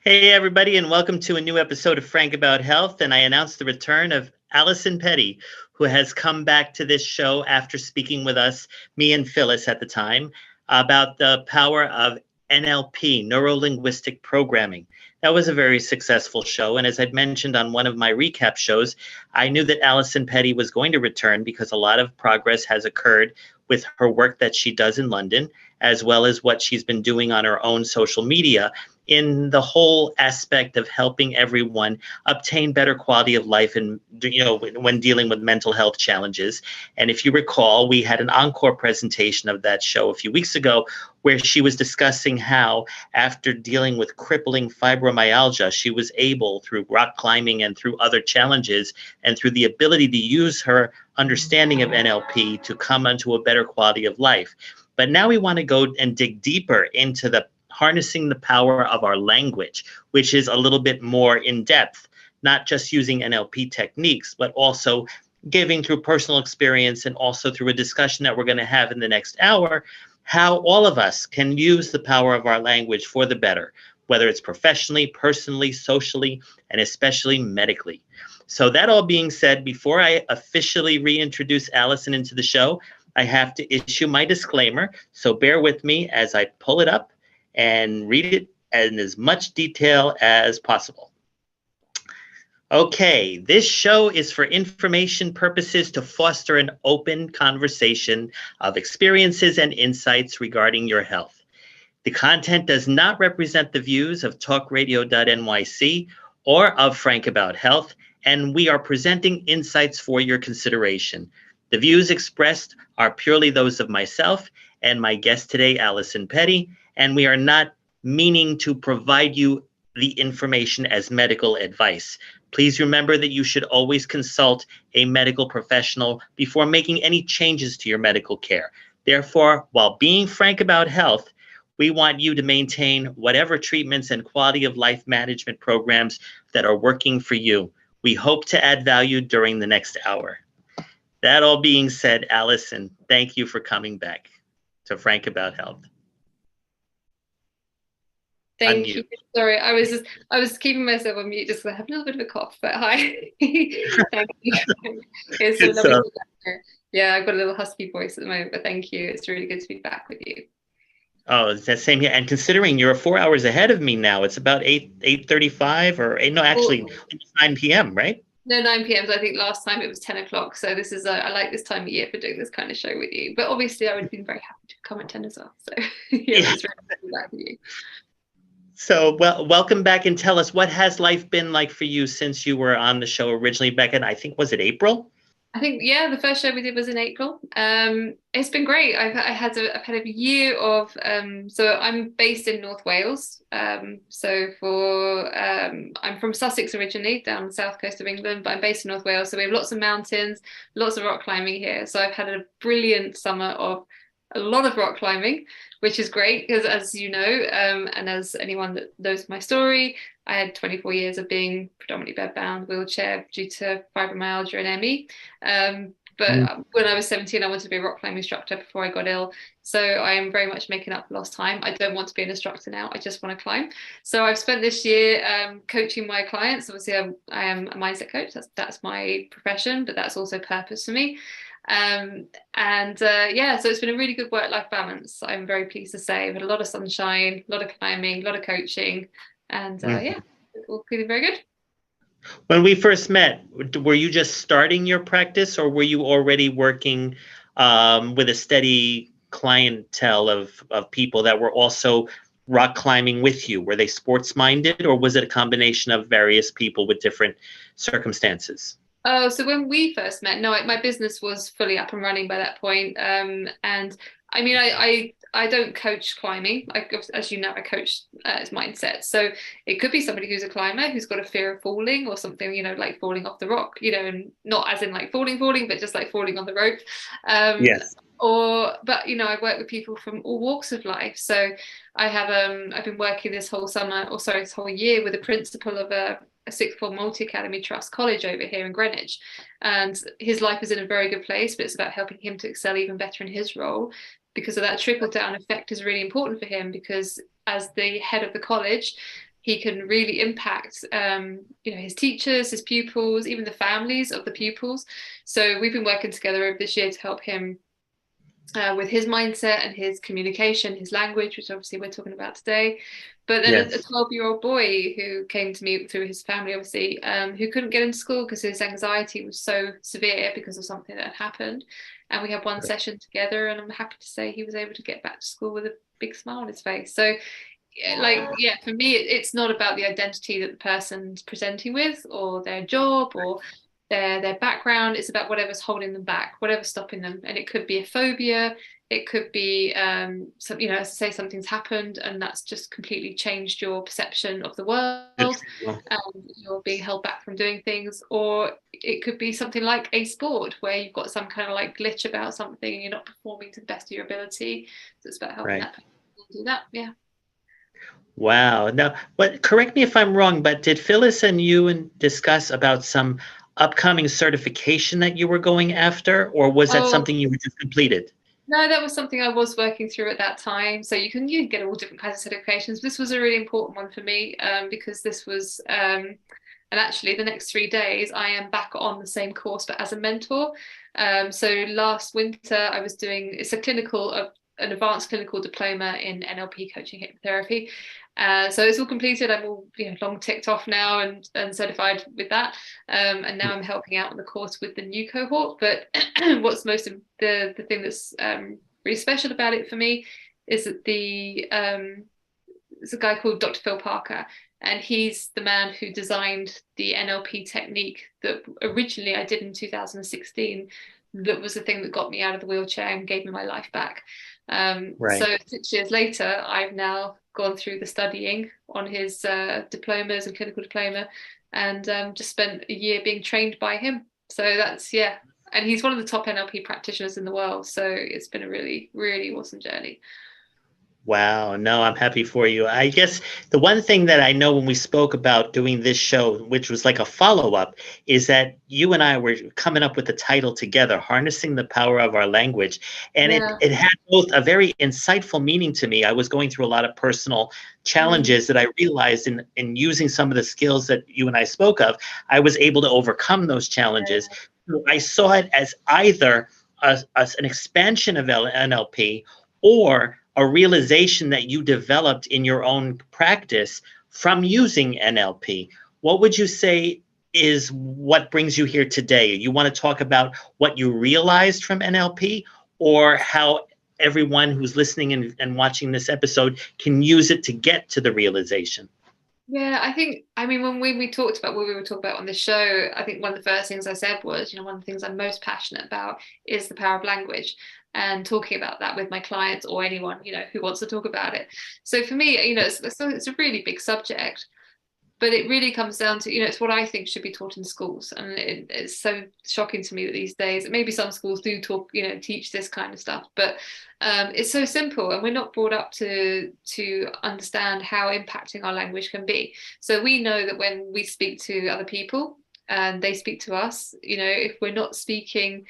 Hey, everybody, and welcome to a new episode of Frank About Health. And I announce the return of Alison Petty, who has come back to this show after speaking with us, me and Phyllis at the time, about the power of NLP, neuro-linguistic programming. That was a very successful show. And as I'd mentioned on one of my recap shows, I knew that Alison Petty was going to return because a lot of progress has occurred with her work that she does in London, as well as what she's been doing on her own social media in the whole aspect of helping everyone obtain better quality of life and, when dealing with mental health challenges. And if you recall, we had an encore presentation of that show a few weeks ago where she was discussing how after dealing with crippling fibromyalgia, she was able, through rock climbing and through other challenges and through the ability to use her understanding of NLP to come onto a better quality of life. But now we want to go and dig deeper into the harnessing the power of our language, which is a little bit more in depth, not just using NLP techniques, but also giving through personal experience and also through a discussion that we're going to have in the next hour, how all of us can use the power of our language for the better, whether it's professionally, personally, socially, and especially medically. So that all being said, before I officially reintroduce Alison into the show, I have to issue my disclaimer. So bear with me as I pull it up and read it in as much detail as possible. Okay, this show is for information purposes to foster an open conversation of experiences and insights regarding your health. The content does not represent the views of talkradio.nyc or of Frank About Health, and we are presenting insights for your consideration. The views expressed are purely those of myself and my guest today, Alison Petty, and we are not meaning to provide you the information as medical advice. Please remember that you should always consult a medical professional before making any changes to your medical care. Therefore, while being frank about health, we want you to maintain whatever treatments and quality of life management programs that are working for you. We hope to add value during the next hour. That all being said, Alison, thank you for coming back to Frank About Health. Thank you. Sorry, I was keeping myself on mute just because I have a little bit of a cough, but hi. Thank you. It's so lovely to be back. Yeah, I've got a little husky voice at the moment, but thank you. It's really good to be back with you. Oh, it's that same here. And considering you're 4 hours ahead of me now, it's about 8:35 or 8, no, actually it's 9 p.m., right? No, 9 p.m. So I think last time it was 10 o'clock. So this is, I like this time of year for doing this kind of show with you. But obviously I would have been very happy to come at 10 as well. So yeah, it's really good to be back with you. So, welcome back, and tell us, what has life been like for you since you were on the show originally back in, I think, was it April? I think, yeah, the first show we did was in April. It's been great. I've had a year of, so I'm based in North Wales. I'm from Sussex originally, down the south coast of England, but I'm based in North Wales. So we have lots of mountains, lots of rock climbing here. So I've had a brilliant summer of a lot of rock climbing, which is great because, as you know, and as anyone that knows my story, I had 24 years of being predominantly bedbound, wheelchair due to fibromyalgia and ME. But when I was 17, I wanted to be a rock climbing instructor before I got ill. So I am very much making up lost time. I don't want to be an instructor now. I just want to climb. So I've spent this year coaching my clients. Obviously, I am a mindset coach. That's my profession, but that's also purpose for me. So it's been a really good work-life balance. I'm very pleased to say I've had a lot of sunshine, a lot of climbing, a lot of coaching, and it's all feeling very good. When we first met, were you just starting your practice, or were you already working with a steady clientele of people that were also rock climbing with you? Were they sports minded, or was it a combination of various people with different circumstances? Oh, so when we first met, no, my business was fully up and running by that point. And I mean, I don't coach climbing. As you know, I coach mindset. So it could be somebody who's a climber who's got a fear of falling or something, like falling off the rock, and not as in like falling, but just like falling on the rope. Yes. But I work with people from all walks of life. So I've been working this whole this whole year with a principal of a sixth form multi-academy trust college over here in Greenwich, and his life is in a very good place, but it's about helping him to excel even better in his role, because of that trickle down effect is really important for him, because as the head of the college, he can really impact his teachers, his pupils, even the families of the pupils. So we've been working together over this year to help him with his mindset and his communication, his language, which obviously we're talking about today. But then a 12-year-old boy who came to me through his family, obviously, who couldn't get into school because his anxiety was so severe because of something that had happened. And we had one session together, and I'm happy to say he was able to get back to school with a big smile on his face. So for me, it's not about the identity that the person's presenting with or their job or their background. It's about whatever's holding them back, whatever's stopping them. And it could be a phobia, it could be as I say, something's happened and that's just completely changed your perception of the world, and you're being held back from doing things. Or it could be something like a sport where you've got some kind of like glitch about something and you're not performing to the best of your ability. So it's about helping that person do that. Yeah. Wow. Now, correct me if I'm wrong, but did Phyllis and you discuss about some upcoming certification that you were going after, or was that something you just completed? No, that was something I was working through at that time. So you can get all different kinds of certifications. This was a really important one for me, because this was, and actually the next 3 days I am back on the same course, but as a mentor. So last winter I was doing, it's an advanced clinical diploma in NLP coaching hypnotherapy. So it's all completed. I'm all long ticked off now and certified with that. And now I'm helping out on the course with the new cohort. But what's the thing that's really special about it for me is that there's a guy called Dr. Phil Parker, and he's the man who designed the NLP technique that originally I did in 2016. That was the thing that got me out of the wheelchair and gave me my life back. So 6 years later, I've now gone through the studying on his diplomas and clinical diploma, and just spent a year being trained by him. So that's, and he's one of the top NLP practitioners in the world. So it's been a really, really awesome journey. Wow. No, I'm happy for you. I guess the one thing that I know when we spoke about doing this show, which was like a follow-up, is that you and I were coming up with the title together, Harnessing the Power of Our Language. And it had both a very insightful meaning to me. I was going through a lot of personal challenges that I realized in using some of the skills that you and I spoke of, I was able to overcome those challenges. I saw it as either an expansion of NLP or a realization that you developed in your own practice from using NLP. What would you say is what brings you here today? You want to talk about what you realized from NLP, or how everyone who's listening and watching this episode can use it to get to the realization? Yeah, I mean, when we talked about what we were talking about on this show, I think one of the first things I said was, one of the things I'm most passionate about is the power of language, and talking about that with my clients or anyone, who wants to talk about it. So for me, it's a really big subject, but it really comes down to, it's what I think should be taught in schools. And it's so shocking to me that these days, maybe some schools do teach this kind of stuff, but it's so simple, and we're not brought up to understand how impacting our language can be. So we know that when we speak to other people and they speak to us, if we're not speaking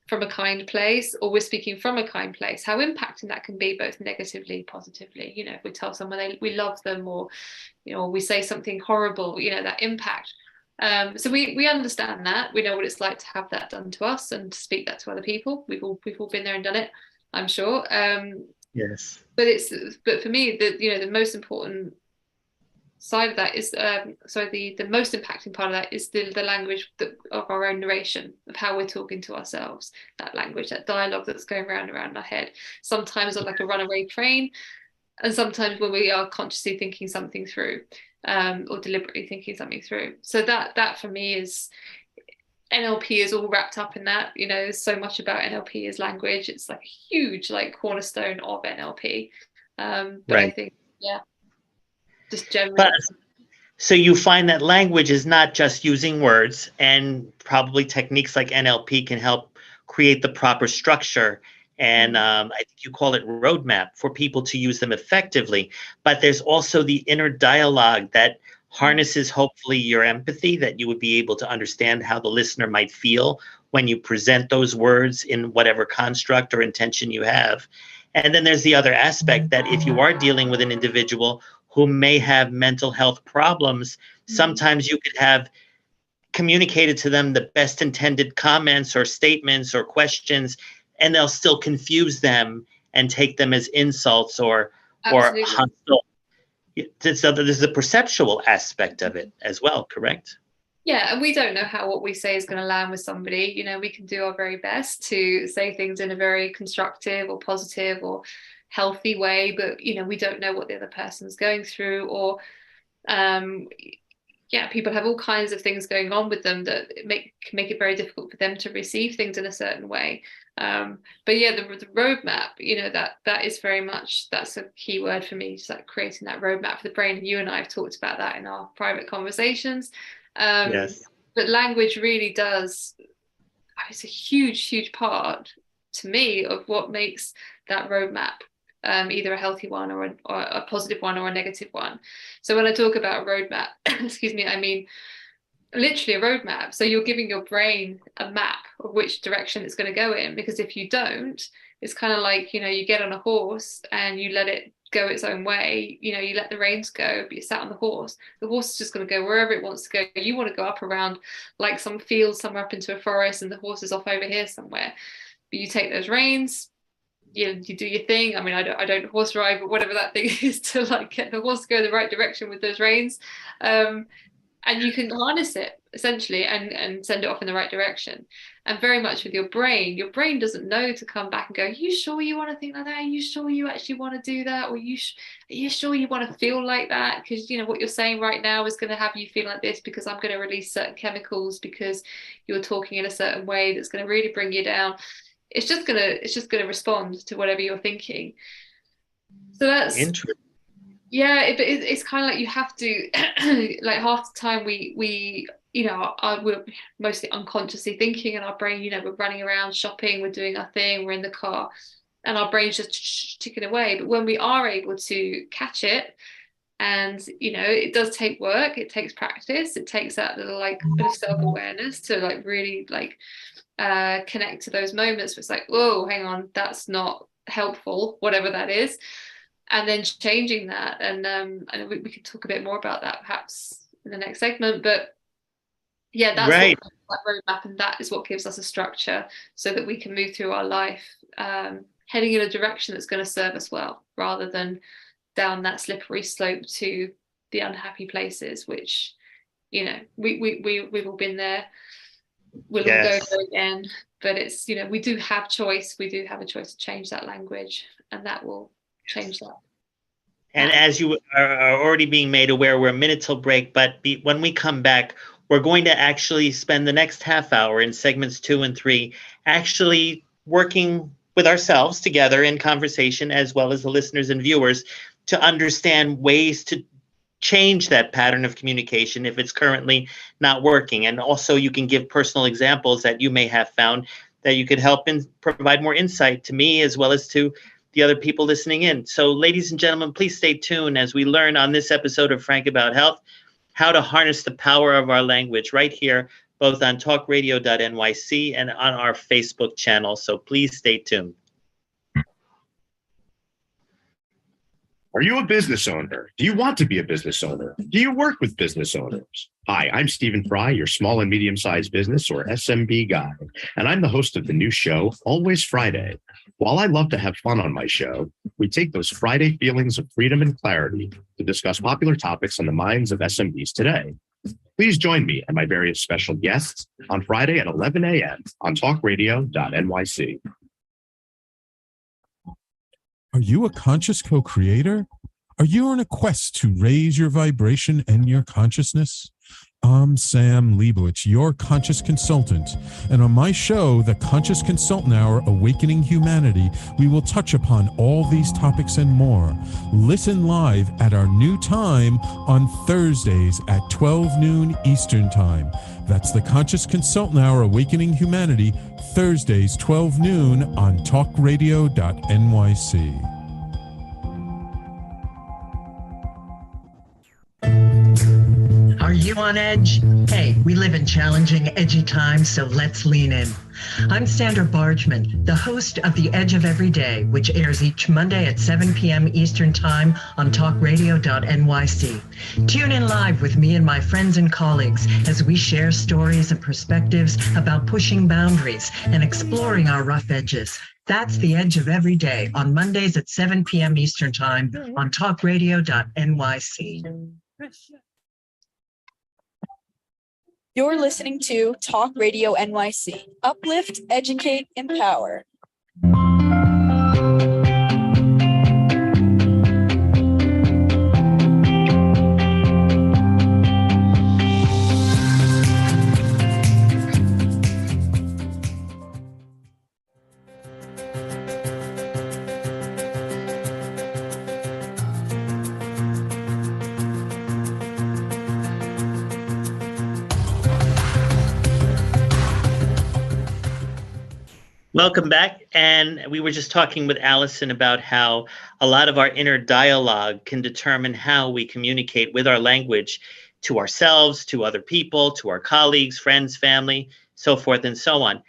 from a kind place, or we're speaking from a kind place, how impacting that can be, both negatively, positively. If we tell someone we love them, or we say something horrible, that impact. So we understand that. We know what it's like to have that done to us and to speak that to other people. We've all been there and done it, I'm sure. Yes. But for me, the most important side of that is the most impacting part of that is the language of our own narration, of how we're talking to ourselves, that language, that dialogue that's going around our head, sometimes on like a runaway train, and sometimes when we are consciously thinking something through, or deliberately thinking something through. So that for me is NLP is all wrapped up in that. There's so much about NLP as language. It's like a huge like cornerstone of NLP. But Right. I think, yeah, just generally. But so you find that language is not just using words, and probably techniques like NLP can help create the proper structure. And I think you call it roadmap for people to use them effectively. But there's also the inner dialogue that harnesses hopefully your empathy, that you would be able to understand how the listener might feel when you present those words in whatever construct or intention you have. And then there's the other aspect that if you are dealing with an individual who may have mental health problems, sometimes you could have communicated to them the best intended comments or statements or questions, and they'll still confuse them and take them as insults or hostile. So there's a perceptual aspect of it as well, correct? Yeah, and we don't know how what we say is going to land with somebody. We can do our very best to say things in a very constructive or positive or healthy way, but we don't know what the other person's going through, or people have all kinds of things going on with them that can make it very difficult for them to receive things in a certain way. But yeah, the roadmap, that is very much, that's a key word for me, just like creating that roadmap for the brain. And you and I have talked about that in our private conversations. Yes. But language really does, it's a huge part to me of what makes that roadmap either a healthy one or a positive one or a negative one. So when I talk about a roadmap, excuse me, I mean literally a roadmap. So you're giving your brain a map of which direction it's going to go in, because if you don't, it's kind of like, you get on a horse and you let it go its own way, you let the reins go, but you sat on the horse is just going to go wherever it wants to go. You want to go up around like some field somewhere up into a forest, and the horse is off over here somewhere, but you take those reins, you do your thing. I mean, I don't horse ride, but whatever that thing is, to like get the horse to go the right direction with those reins, and you can harness it essentially and send it off in the right direction. And very much with your brain doesn't know to come back and go, you sure you want to think like that? Are you sure you actually want to do that? Or are you sure you want to feel like that? Because what you're saying right now is going to have you feel like this, because I'm going to release certain chemicals because you're talking in a certain way that's going to really bring you down. It's just gonna respond to whatever you're thinking. So that's interesting. Yeah, it's kind of like you have to like half the time we we're mostly unconsciously thinking, and our brain, we're running around shopping, we're doing our thing, we're in the car, and our brain's just ticking away. But when we are able to catch it, and it does take work, it takes practice, it takes that little like bit of self-awareness to like really like connect to those moments where it's like, whoa, hang on, that's not helpful, whatever that is, and then changing that. And we can talk a bit more about that perhaps in the next segment, but yeah, that's right. That roadmap, and that is what gives us a structure so that we can move through our life heading in a direction that's going to serve us well, rather than down that slippery slope to the unhappy places, which we've all been there. We'll all go there again, but it's we do have choice. We do have a choice to change that language, and that will change that. And as you are already being made aware, we're a minute till break, but when we come back, we're going to actually spend the next half hour in segments 2 and 3 actually working with ourselves together in conversation, as well as the listeners and viewers, to understand ways to change that pattern of communication if it's currently not working. And also you can give personal examples that you may have found that you could help and provide more insight to me as well as to the other people listening in. So ladies and gentlemen, please stay tuned as we learn on this episode of Frank About Health how to harness the power of our language right here, both on talkradio.nyc and on our Facebook channel. So please stay tuned. Are you a business owner? Do you want to be a business owner? Do you work with business owners? Hi, I'm Stephen Fry, your small and medium-sized business or SMB guy, and I'm the host of the new show, Always Friday. While I love to have fun on my show, we take those Friday feelings of freedom and clarity to discuss popular topics on the minds of SMBs today. Please join me and my various special guests on Friday at 11 a.m. on talkradio.nyc. Are you a conscious co-creator? Are you on a quest to raise your vibration and your consciousness? I'm Sam Leibowitz, your conscious consultant. And on my show, The Conscious Consultant Hour Awakening Humanity, we will touch upon all these topics and more. Listen live at our new time on Thursdays at 12 noon Eastern Time. That's The Conscious Consultant Hour Awakening Humanity, Thursdays, 12 noon on talkradio.nyc. Are you on edge? Hey, we live in challenging, edgy times, so let's lean in. I'm Sandra Bargman, the host of The Edge of Every Day, which airs each Monday at 7 p.m. Eastern Time on talkradio.nyc. Tune in live with me and my friends and colleagues as we share stories and perspectives about pushing boundaries and exploring our rough edges. That's The Edge of Every Day on Mondays at 7 p.m. Eastern Time on talkradio.nyc. You're listening to Talk Radio NYC. Uplift, educate, empower. Welcome back. And we were just talking with Alison about how a lot of our inner dialogue can determine how we communicate with our language to ourselves, to other people, to our colleagues, friends, family, so forth and so on.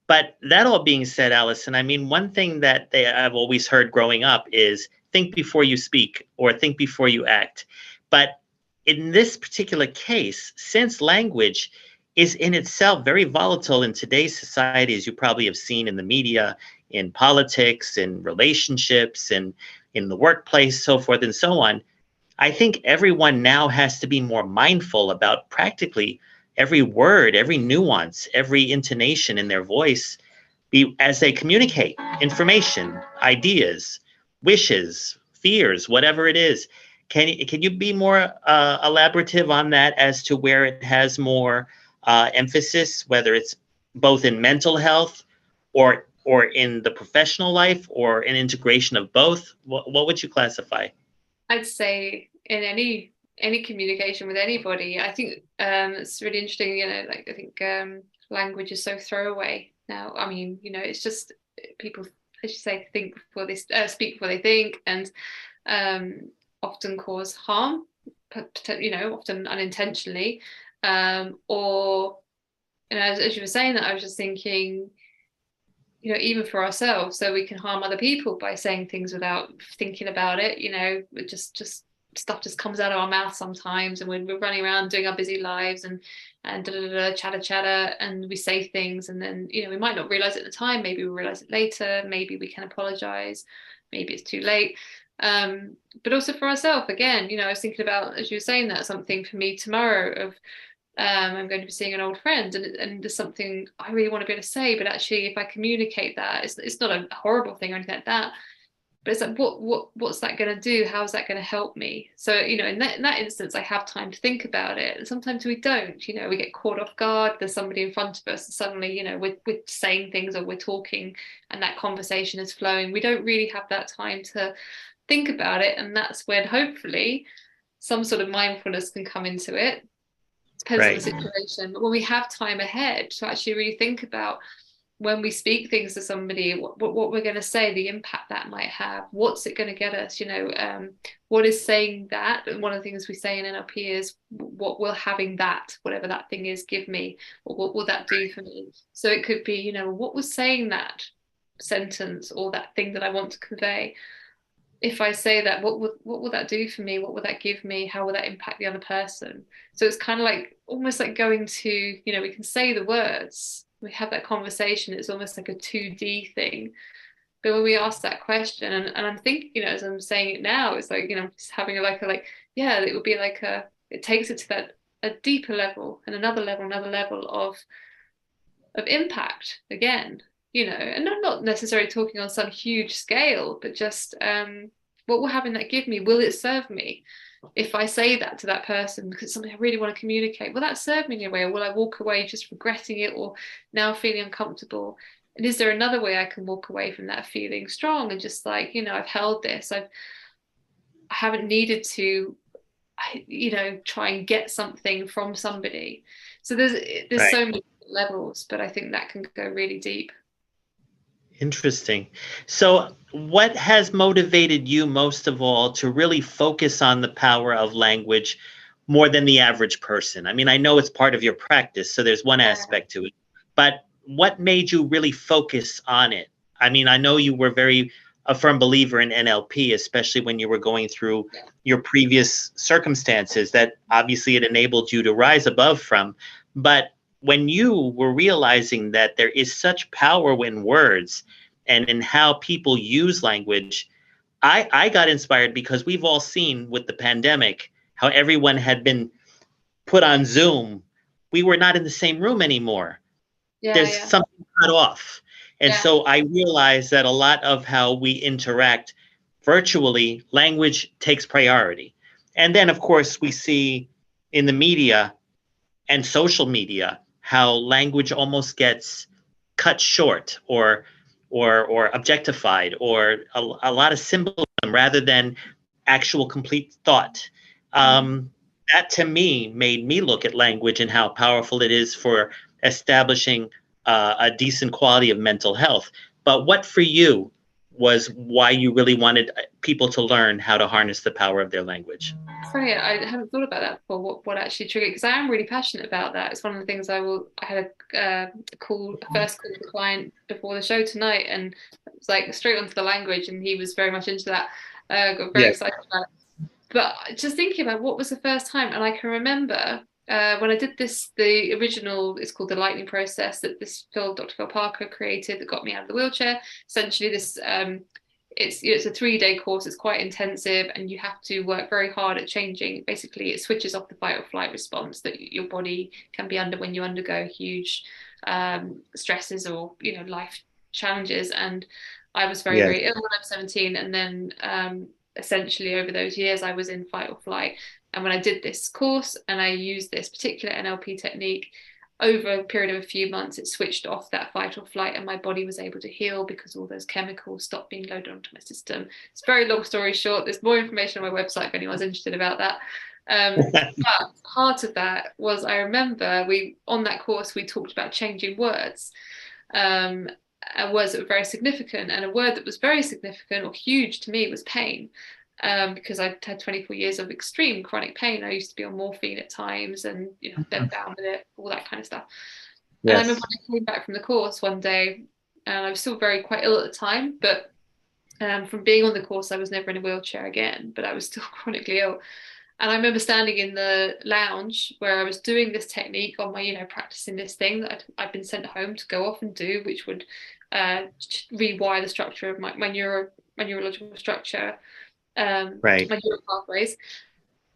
But that all being said, Alison, I mean, one thing that I've always heard growing up is think before you speak or think before you act. But in this particular case, since language is in itself very volatile in today's society, as you probably have seen in the media, in politics, in relationships, and in the workplace, so forth and so on. I think everyone now has to be more mindful about practically every word, every nuance, every intonation in their voice as they communicate information, ideas, wishes, fears, whatever it is. Can you be more elaborative on that as to where it has more emphasis, whether it's both in mental health or in the professional life or an integration of both? What would you classify? I'd say in any communication with anybody, I think it's really interesting. I think language is so throwaway now. I mean, it's just people, as you say, think before they speak before they think, and often cause harm, often unintentionally. Or as you were saying that, I was just thinking, even for ourselves, so we can harm other people by saying things without thinking about it. Just stuff just comes out of our mouth sometimes, and we're running around doing our busy lives and chatter, and we say things, and then we might not realize it at the time. Maybe we'll realize it later. Maybe we can apologize. Maybe it's too late. But also for ourselves, again, I was thinking about, as you were saying, that something for me tomorrow of I'm going to be seeing an old friend, and there's something I really want to be able to say, but actually if I communicate that, it's not a horrible thing or anything like that, but it's like what's that going to do? How's that going to help me? So in that instance, I have time to think about it, and sometimes we don't. We get caught off guard. There's somebody in front of us, and suddenly we're saying things, or we're talking, and that conversation is flowing. We don't really have that time to think about it, and that's when hopefully some sort of mindfulness can come into it. Depends on the situation, but when we have time ahead to actually really think about when we speak things to somebody, what we're going to say, the impact that might have, what's it going to get us, what is saying that? And one of the things we say in NLP is, what will having that, whatever that thing is, give me, or what will that do for me? So it could be, what was saying that sentence or that thing that I want to convey? If I say that, what will that do for me? What will that give me? How will that impact the other person? So it's kind of like almost like going to, we can say the words, we have that conversation. It's almost like a 2D thing. But when we ask that question, and I'm thinking, as I'm saying it now, it's like, just having it would be like it takes it to a deeper level and another level of impact again. And I'm not necessarily talking on some huge scale, but just what will having that give me? Will it serve me? if I say that to that person because it's something I really want to communicate, will that serve me in a way, or will I walk away just regretting it or now feeling uncomfortable? And is there another way I can walk away from that feeling strong and just like, I've held this, I haven't needed to, try and get something from somebody. So there's Right. so many levels, but I think that can go really deep. Interesting. So what has motivated you most of all to really focus on the power of language more than the average person? I mean, I know it's part of your practice, so there's one aspect to it, but what made you really focus on it? I mean, I know you were a firm believer in NLP, especially when you were going through your previous circumstances that obviously it enabled you to rise above from. But when you were realizing that there is such power in words and in how people use language, I got inspired because we've all seen with the pandemic how everyone had been put on Zoom. We were not in the same room anymore. There's something cut off. And so I realized that a lot of how we interact virtually, language takes priority. And then, of course, we see in the media and social media how language almost gets cut short or objectified, or a lot of symbolism rather than actual complete thought. That to me made me look at language and how powerful it is for establishing a decent quality of mental health. But what for you was why you really wanted people to learn how to harness the power of their language? Funny, I haven't thought about that before. What actually triggered? Because I am really passionate about that. It's one of the things I had a first call with a client before the show tonight, and it was like straight onto the language, and he was very much into that. Got very excited about it. But just thinking about what was the first time, and I can remember when I did this, the original, it's called the lightning process that Dr. Phil Parker created that got me out of the wheelchair. Essentially, this it's a 3-day course. It's quite intensive, and you have to work very hard at changing. Basically, it switches off the fight or flight response that your body can be under when you undergo huge stresses or life challenges. And I was very very ill when I was 17, and then essentially over those years I was in fight or flight. And when I did this course and I used this particular NLP technique, over a period of a few months, it switched off that fight or flight and my body was able to heal because all those chemicals stopped being loaded onto my system. It's a very long story short. There's more information on my website if anyone's interested about that. But part of that was, I remember on that course, we talked about changing words. Words that were very significant, and a word that was very significant or huge to me was pain. Because I'd had 24 years of extreme chronic pain. I used to be on morphine at times and bed bound with it, all that kind of stuff. And I remember when I came back from the course one day, and I was still quite ill at the time, but from being on the course, I was never in a wheelchair again, but I was still chronically ill. And I remember standing in the lounge where I was doing this technique on my, practicing this thing that I'd been sent home to go off and do, which would rewire the structure of my neurological structure. My neural pathways.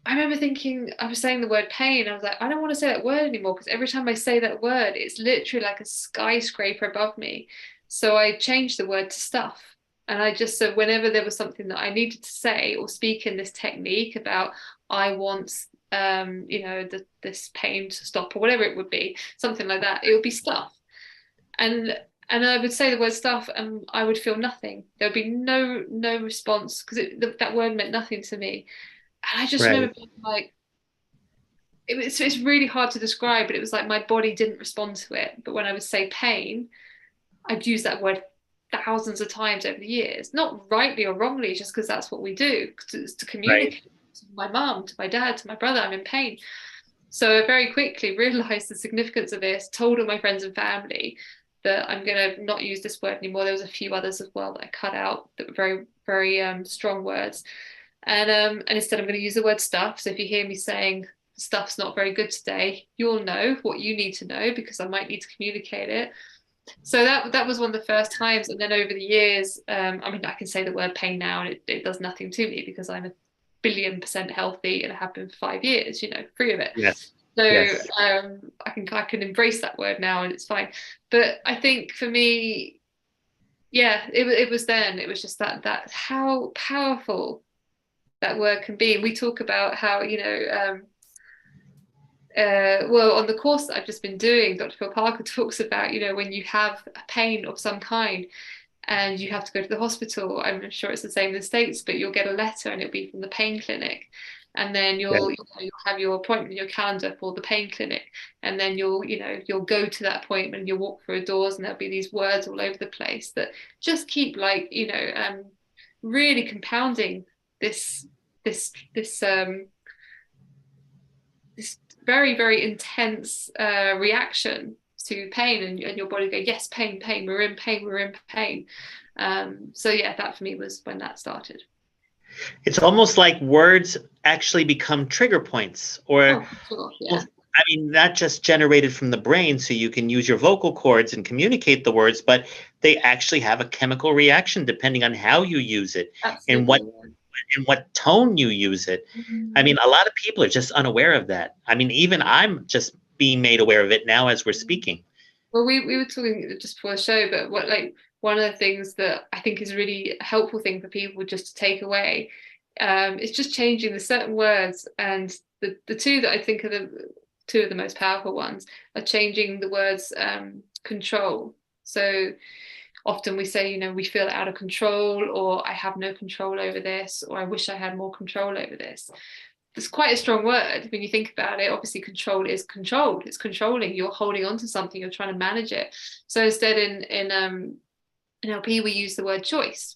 I remember thinking, I was saying the word pain. I was like, I don't want to say that word anymore, because every time I say that word, it's literally like a skyscraper above me. So I changed the word to stuff. And I just said, whenever there was something that I needed to say or speak in this technique about, I want, this pain to stop, or whatever it would be, something like that, it would be stuff. And I would say the word stuff and I would feel nothing. There would be no response, because that word meant nothing to me. And I just remember being like, it's really hard to describe, but it was like my body didn't respond to it. But when I would say pain, I'd use that word thousands of times over the years, not rightly or wrongly, just because that's what we do, to communicate to my mum, to my dad, to my brother, I'm in pain. So I very quickly realized the significance of this, told all my friends and family that I'm going to not use this word anymore. There was a few others as well that I cut out that were very, very strong words. And instead I'm going to use the word stuff. So if you hear me saying stuff's not very good today, you'll know what you need to know, because I might need to communicate it. So that was one of the first times. And then over the years, I can say the word pain now and it does nothing to me, because I'm 1,000,000,000% healthy and I have been for 5 years, free of it. Yes. So I can embrace that word now and it's fine. But I think for me, it was then, it was just that how powerful that word can be. And we talk about how, well, on the course that I've just been doing, Dr. Phil Parker talks about, when you have a pain of some kind and you have to go to the hospital, I'm sure it's the same in the States, but you'll get a letter and it'll be from the pain clinic. And then you'll have your appointment in your calendar for the pain clinic. And then you'll go to that appointment, you'll walk through doors and there'll be these words all over the place that just keep really compounding this very, very intense reaction to pain, and your body go, yes, pain, we're in pain. So yeah, that for me was when that started. It's almost like words actually become trigger points, or sure, yeah. I mean, not just generated from the brain so you can use your vocal cords and communicate the words, but they actually have a chemical reaction depending on how you use it. Absolutely. and what tone you use it. Mm-hmm. I mean, a lot of people are just unaware of that. I mean, even I'm just being made aware of it now as we're speaking. Well, we were talking just before the show, but one of the things that I think is a really helpful thing for people just to take away is just changing the certain words. And the two that I think are the two of the most powerful ones are changing the words control. So often we say, we feel out of control, or I have no control over this, or I wish I had more control over this. It's quite a strong word when you think about it. Obviously, control is controlled. It's controlling. You're holding on to something. You're trying to manage it. So instead, in NLP, we use the word choice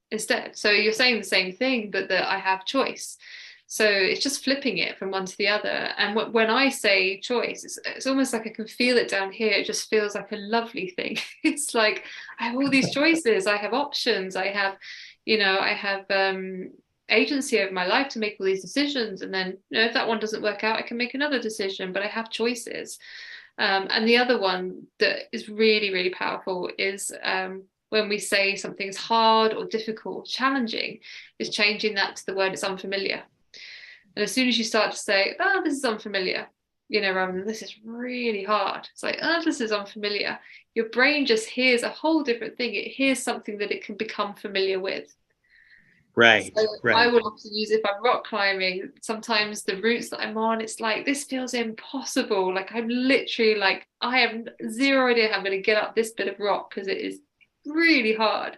instead. So you're saying the same thing, but that I have choice. So it's just flipping it from one to the other. And when I say choice, it's almost like I can feel it down here. It just feels like a lovely thing. It's like I have all these choices. I have options. I have agency over my life to make all these decisions. And then, if that one doesn't work out, I can make another decision, but I have choices. And the other one that is really, really powerful is when we say something's hard or difficult, challenging, is changing that to the word it's unfamiliar. And as soon as you start to say, oh, this is unfamiliar, rather than this is really hard, it's like, oh, this is unfamiliar. Your brain just hears a whole different thing. It hears something that it can become familiar with. Right. So right. I would often use, if I'm rock climbing, sometimes the routes that I'm on, it's like, this feels impossible. Like I'm literally like, I have zero idea how I'm going to get up this bit of rock because it is really hard.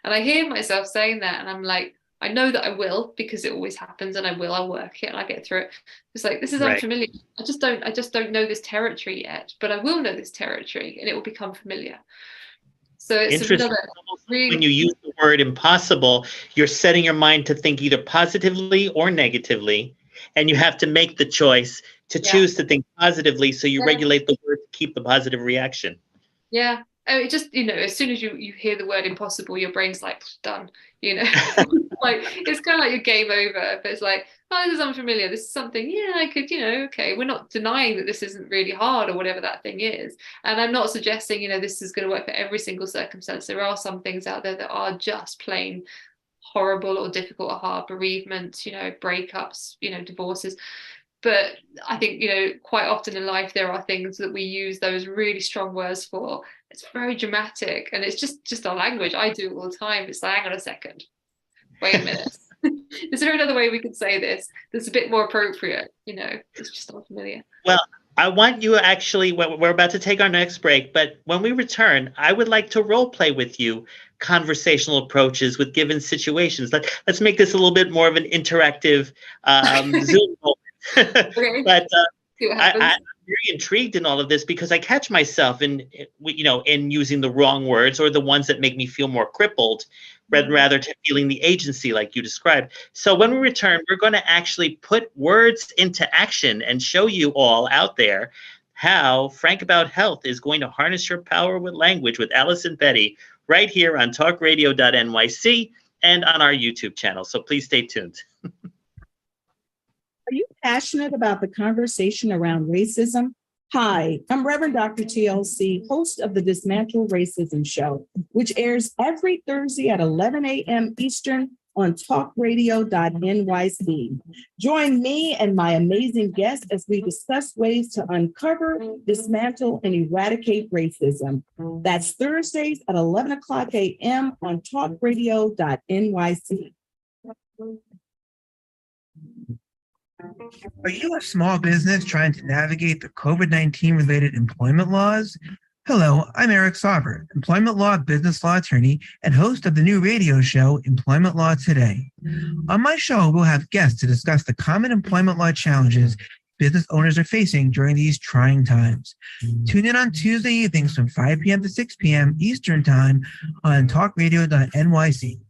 And I hear myself saying that and I'm like, I know that I will, because it always happens, and I'll work it and I get through it. It's like, this is unfamiliar. I just don't know this territory yet, but I will know this territory and it will become familiar. So it's another when you use the word impossible, you're setting your mind to think either positively or negatively, and you have to make the choice to choose to think positively, so you regulate the word to keep the positive reaction. Yeah. It just, as soon as you hear the word impossible, your brain's like, done, like it's kind of like your game over. But it's like, oh, this is unfamiliar. This is something, I could, okay, we're not denying that this isn't really hard or whatever that thing is. And I'm not suggesting, this is going to work for every single circumstance. There are some things out there that are just plain horrible or difficult or hard, bereavement, breakups, divorces. But I think, quite often in life, there are things that we use those really strong words for. It's very dramatic, and it's just our language. I do it all the time. It's like, hang on a second. Wait a minute. Is there another way we could say this that's a bit more appropriate? It's just unfamiliar. Well, I want you actually, we're about to take our next break, but when we return, I would like to role play with you conversational approaches with given situations. Let's make this a little bit more of an interactive Zoom moment. Okay. But I'm very intrigued in all of this, because I catch myself in using the wrong words, or the ones that make me feel more crippled, rather to feeling the agency like you described. So when we return, we're going to actually put words into action and show you all out there how Frank About Health is going to harness your power with language with Alison Petty, right here on talkradio.nyc and on our YouTube channel. So please stay tuned. Are you passionate about the conversation around racism? Hi, I'm Reverend Dr. TLC, host of the Dismantle Racism Show, which airs every Thursday at 11 a.m. Eastern on talkradio.nyc. Join me and my amazing guests as we discuss ways to uncover, dismantle, and eradicate racism. That's Thursdays at 11 o'clock a.m. on talkradio.nyc. Are you a small business trying to navigate the COVID-19 related employment laws? Hello, I'm Eric Sauber, employment law business law attorney and host of the new radio show, Employment Law Today. On my show, we'll have guests to discuss the common employment law challenges business owners are facing during these trying times. Tune in on Tuesday evenings from 5 p.m. to 6 p.m. Eastern Time on talkradio.nyc.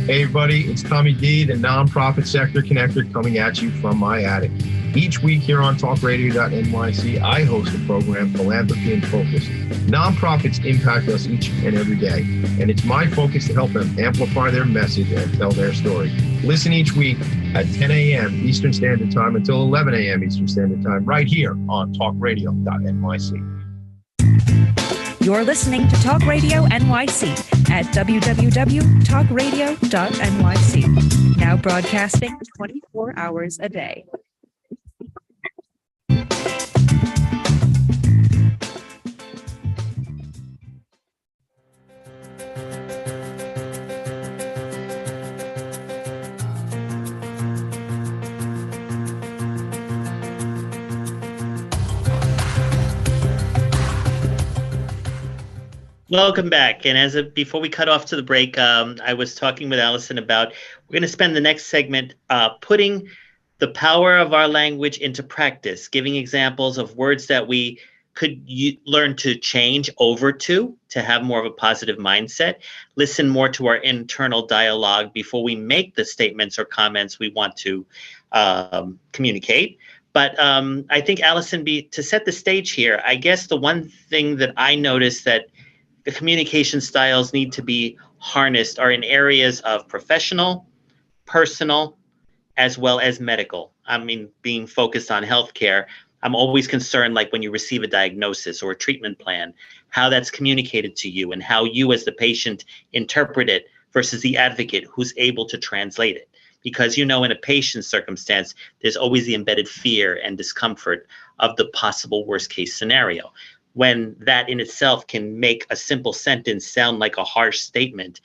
Hey everybody, it's Tommy D, the nonprofit sector connector, coming at you from my attic. Each week here on talkradio.nyc, I host a program, Philanthropy in Focus. Nonprofits impact us each and every day, and it's my focus to help them amplify their message and tell their story. Listen each week at 10 a.m. Eastern Standard Time until 11 a.m. Eastern Standard Time, right here on talkradio.nyc. You're listening to Talk Radio NYC at www.talkradio.nyc. Now broadcasting 24 hours a day. Welcome back. And before we cut off to the break, I was talking with Alison about we're going to spend the next segment putting the power of our language into practice, giving examples of words that we could learn to change over to have more of a positive mindset, listen more to our internal dialogue before we make the statements or comments we want to communicate. But I think, Alison, to set the stage here, I guess the one thing that I noticed that the communication styles need to be harnessed are in areas of professional, personal, as well as medical. I mean, being focused on healthcare, I'm always concerned, like when you receive a diagnosis or a treatment plan, how that's communicated to you and how you as the patient interpret it versus the advocate who's able to translate it. Because, in a patient's circumstance, there's always the embedded fear and discomfort of the possible worst case scenario. When that in itself can make a simple sentence sound like a harsh statement,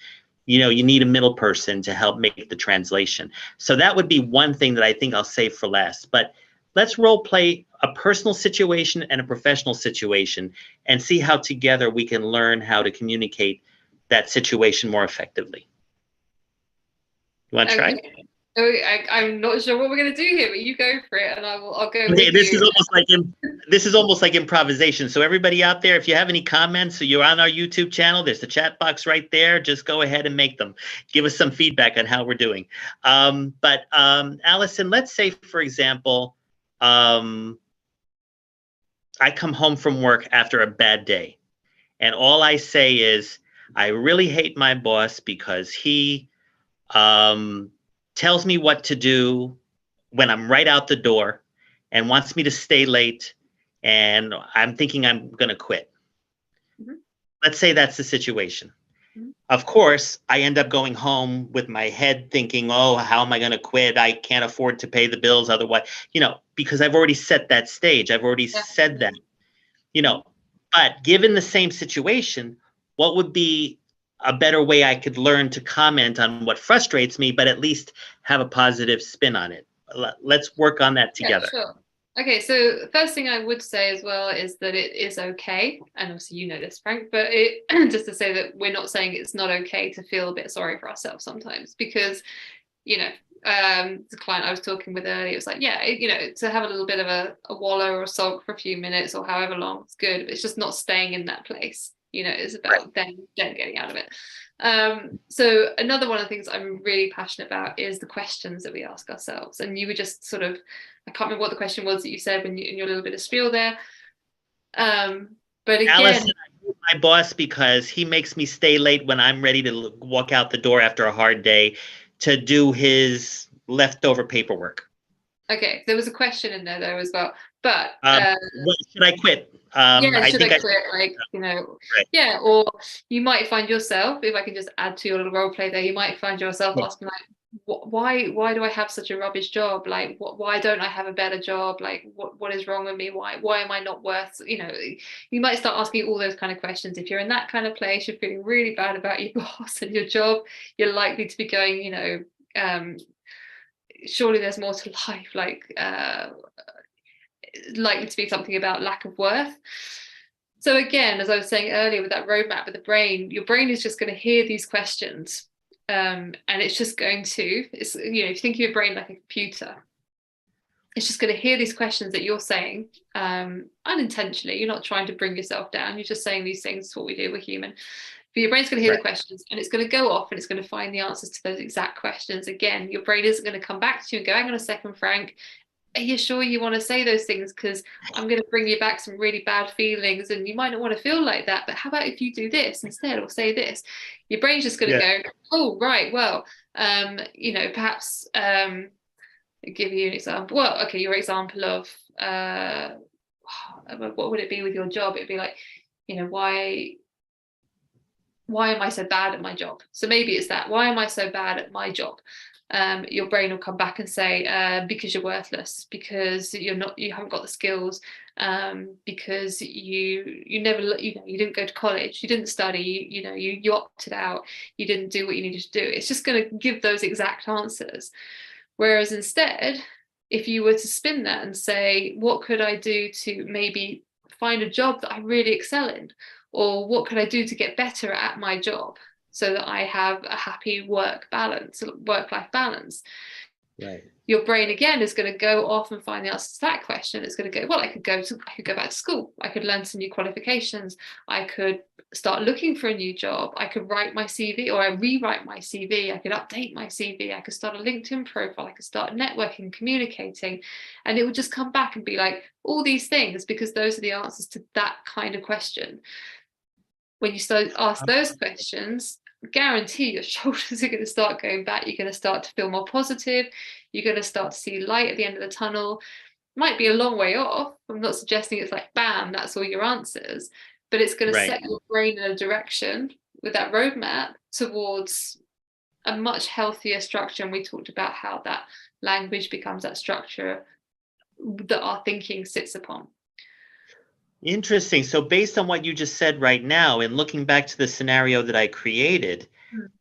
you need a middle person to help make the translation. So that would be one thing that I think I'll save for last. But let's role play a personal situation and a professional situation and see how together we can learn how to communicate that situation more effectively. You want to try? I'm not sure what we're going to do here, but you go for it, and I'll go. Okay, this is almost like improvisation. So everybody out there, if you have any comments, so you're on our YouTube channel, there's the chat box right there. Just go ahead and make them. Give us some feedback on how we're doing. But Alison, let's say, for example, I come home from work after a bad day, and all I say is, I really hate my boss because he tells me what to do when I'm right out the door and wants me to stay late, and I'm thinking I'm going to quit. Mm-hmm. Let's say that's the situation. Mm-hmm. Of course, I end up going home with my head thinking, oh, how am I going to quit? I can't afford to pay the bills otherwise, because I've already set that stage. I've already said that, but given the same situation, what would be a better way I could learn to comment on what frustrates me, but at least have a positive spin on it? Let's work on that together. Yeah, sure. Okay, so the first thing I would say as well is that it is okay, and obviously you know this, Frank, but just to say that we're not saying it's not okay to feel a bit sorry for ourselves sometimes, because, the client I was talking with earlier was like, to have a little bit of a wallow or a sulk for a few minutes or however long, it's good, but it's just not staying in that place. It's about then getting out of it. So another one of the things I'm really passionate about is the questions that we ask ourselves. And you were just sort of, I can't remember what the question was that you said in your little bit of spiel there. But again, Alison, I hate my boss because he makes me stay late when I'm ready to walk out the door after a hard day to do his leftover paperwork. Okay, there was a question in there though as well. But should I quit? Should I quit? Right. Or you might find yourself, if I can just add to your little role play there, you might find yourself asking, like, why do I have such a rubbish job? Like, why don't I have a better job? Like, what is wrong with me? Why am I not worth, you might start asking all those kind of questions. If you're in that kind of place, you're feeling really bad about your boss and your job, you're likely to be going, surely there's more to life, like likely to be something about lack of worth. So again, as I was saying earlier, with that roadmap with the brain, your brain is just going to hear these questions, and it's just going to, if you think of your brain like a computer, it's just going to hear these questions that you're saying unintentionally. You're not trying to bring yourself down. You're just saying these things. It's what we do. We're human. But your brain's going to hear the questions, and it's going to go off and it's going to find the answers to those exact questions. Again, your brain isn't going to come back to you and go, hang on a second, Frank, are you sure you want to say those things? Because I'm going to bring you back some really bad feelings and you might not want to feel like that. But how about if you do this instead, or say this? Your brain's just going to go, oh, right, well, perhaps I'll give you an example. Well, okay, your example of what would it be with your job? It'd be like, why am I so bad at my job? So maybe it's that. Why am I so bad at my job? Your brain will come back and say, because you're worthless, because you haven't got the skills, because you never, you didn't go to college, you didn't study, you opted out, you didn't do what you needed to do. It's just going to give those exact answers. Whereas instead, if you were to spin that and say, what could I do to maybe find a job that I really excel in? Or what could I do to get better at my job so that I have a happy work-life balance? Right. Your brain again is going to go off and find the answer to that question. It's going to go, well, I could go back to school. I could learn some new qualifications. I could start looking for a new job. I could write my CV, or I rewrite my CV. I could update my CV. I could start a LinkedIn profile. I could start networking, communicating, and it would just come back and be like all these things, because those are the answers to that kind of question. When you start ask those questions, guarantee your shoulders are going to start going back. You're going to start to feel more positive. You're going to start to see light at the end of the tunnel. Might be a long way off. I'm not suggesting it's like, bam, that's all your answers, but it's going to set your brain in a direction with that roadmap towards a much healthier structure. And we talked about how that language becomes that structure that our thinking sits upon. Interesting. So based on what you just said right now, and looking back to the scenario that I created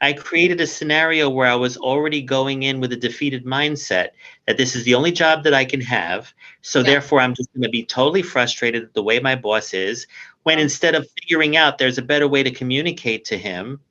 a scenario where I was already going in with a defeated mindset that this is the only job that I can have. So therefore, I'm just going to be totally frustrated at the way my boss is, when instead of figuring out there's a better way to communicate to him,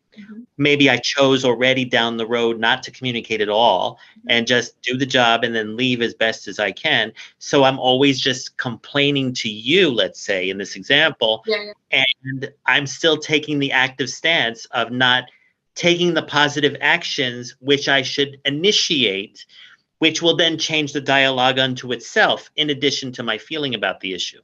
maybe I chose already down the road not to communicate at all and just do the job and then leave as best as I can. So I'm always just complaining to you, let's say, in this example, and I'm still taking the active stance of not taking the positive actions, which I should initiate, which will then change the dialogue unto itself, in addition to my feeling about the issue.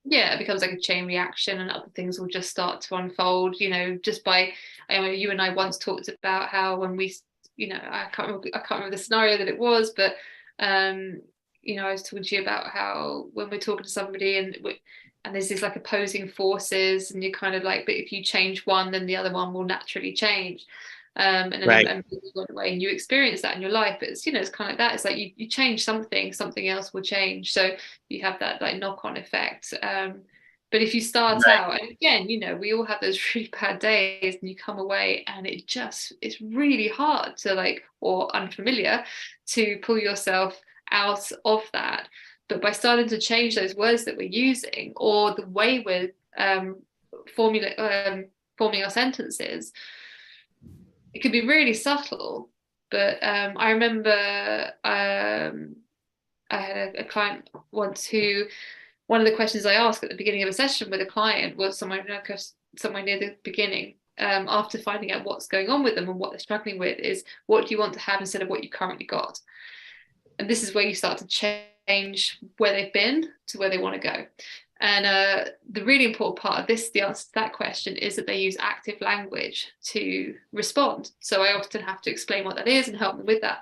Yeah, it becomes like a chain reaction, and other things will just start to unfold, just by, you and I once talked about how when we, I can't remember the scenario that it was, but, I was talking to you about how when we're talking to somebody and there's these like opposing forces, and you're kind of like, but if you change one, then the other one will naturally change. And then you went away and you experience that in your life. But it's, it's kind of like that. It's like you change something else will change. So you have that like knock-on effect. But if you start out, and again, we all have those really bad days, and you come away and it's really hard to or unfamiliar to pull yourself out of that. But by starting to change those words that we're using, or the way we're forming our sentences, it could be really subtle. But I remember I had a client once who, one of the questions I asked at the beginning of a session with a client was somewhere near the beginning, after finding out what's going on with them and what they're struggling with, is what do you want to have instead of what you currently got? And this is where you start to change where they've been to where they want to go. And the really important part of this, the answer to that question, is that they use active language to respond. So I often have to explain what that is and help them with that.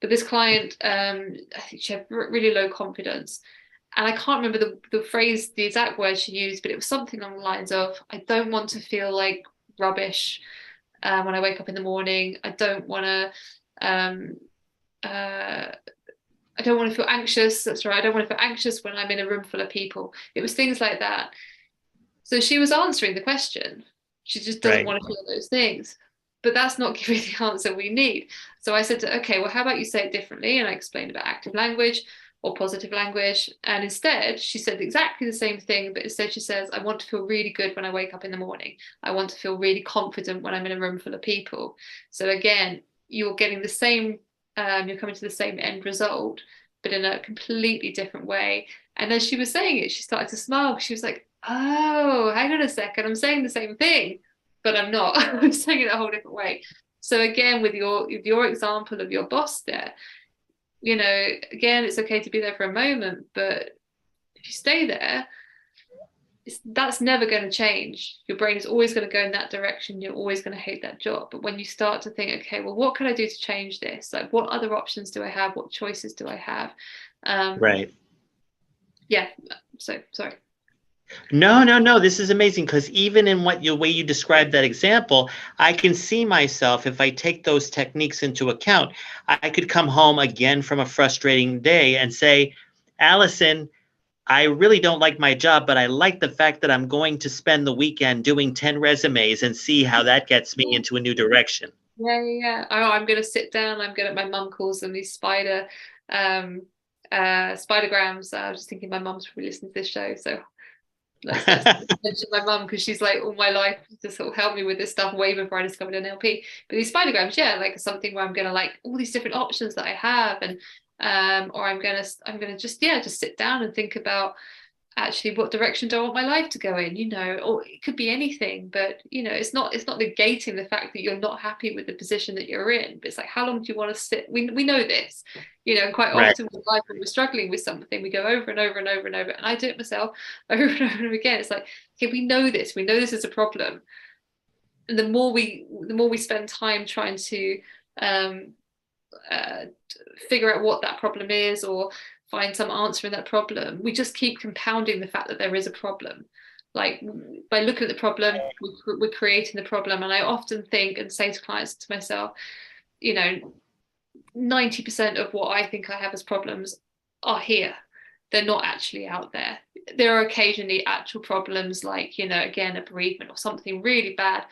But this client, I think she had really low confidence. And I can't remember the phrase, the exact word she used, but it was something along the lines of, I don't want to feel like rubbish when I wake up in the morning. I don't want to I don't want to feel anxious. That's right. I don't want to feel anxious when I'm in a room full of people. It was things like that. So she was answering the question. She just doesn't want to feel those things. But that's not giving the answer we need. So I said to her, okay, well, how about you say it differently? And I explained about active language or positive language. And instead, she said exactly the same thing, but instead she says, I want to feel really good when I wake up in the morning. I want to feel really confident when I'm in a room full of people. So again, you're getting the same, you're coming to the same end result, but in a completely different way. And as she was saying it, she started to smile. She was like, oh, hang on a second, I'm saying the same thing, but I'm not. I'm saying it a whole different way. So again, with your example of your boss there, you know, again, it's okay to be there for a moment, but if you stay there, that's never going to change. Your brain is always going to go in that direction. You're always going to hate that job. But when you start to think, okay, well, what can I do to change this? Like, what other options do I have? What choices do I have? Yeah. So sorry. No. This is amazing, because even in way you described that example, I can see myself, if I take those techniques into account, I could come home again from a frustrating day and say, Alison, I really don't like my job, but I like the fact that I'm going to spend the weekend doing 10 resumes and see how that gets me into a new direction. Yeah. Oh, I'm going to sit down. My mum calls them these spidergrams. I was just thinking my mum's probably listening to this show, so let's mention my mum, because she's like all my life to sort of help me with this stuff way before I discovered NLP. But these spidergrams, like something where I'm going to like all these different options that I have, and or I'm gonna just sit down and think about actually what direction do I want my life to go in, or it could be anything, but it's not negating the fact that you're not happy with the position that you're in, but it's like, how long do you want to sit? We know this, quite often in life when we're struggling with something, we go over and over and over and over, and I do it myself over and over and over again. It's like, okay, we know this is a problem, and the more we spend time trying to figure out what that problem is or find some answer in that problem, we just keep compounding the fact that there is a problem. Like, by looking at the problem, we're creating the problem. And I often think and say to clients, to myself, 90% of what I think I have as problems are here. They're not actually out there. There are occasionally actual problems, like, again, a bereavement or something really bad,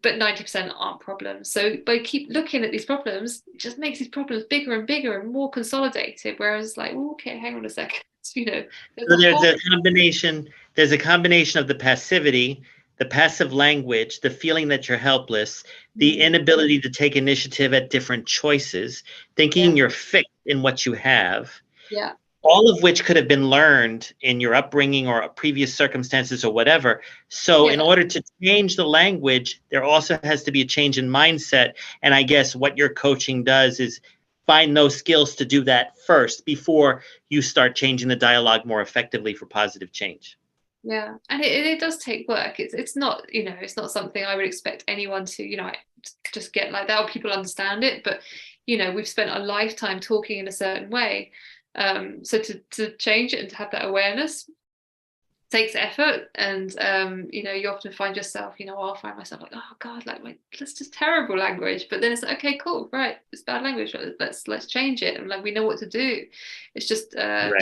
but 90% aren't problems. So by keep looking at these problems, it just makes these problems bigger and bigger and more consolidated. Whereas, like, okay, hang on a second, there's a combination of the passivity, the passive language, the feeling that you're helpless, the inability to take initiative at different choices, thinking you're fixed in what you have. Yeah. All of which could have been learned in your upbringing or previous circumstances or whatever. So in order to change the language, there also has to be a change in mindset. And I guess what your coaching does is find those skills to do that first before you start changing the dialogue more effectively for positive change. Yeah, and it does take work. It's not, it's not something I would expect anyone to, just get like that, or people understand it. But, we've spent a lifetime talking in a certain way. So to change it and to have that awareness takes effort, and you often find yourself, I'll find myself like, oh God, like that's just terrible language, but then it's like, okay, cool, right, it's bad language, let's change it, and like we know what to do. It's just yeah.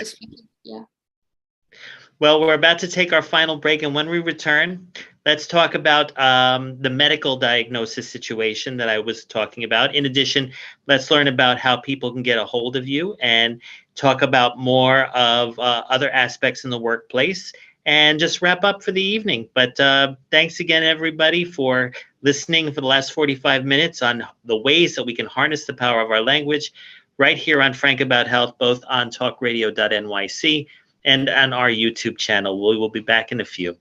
Well, we're about to take our final break, and when we return, let's talk about the medical diagnosis situation that I was talking about. In addition, let's learn about how people can get a hold of you and talk about more of other aspects in the workplace, and just wrap up for the evening. But thanks again, everybody, for listening for the last 45 minutes on the ways that we can harness the power of our language right here on Frank About Health, both on talkradio.nyc and on our YouTube channel. We will be back in a few.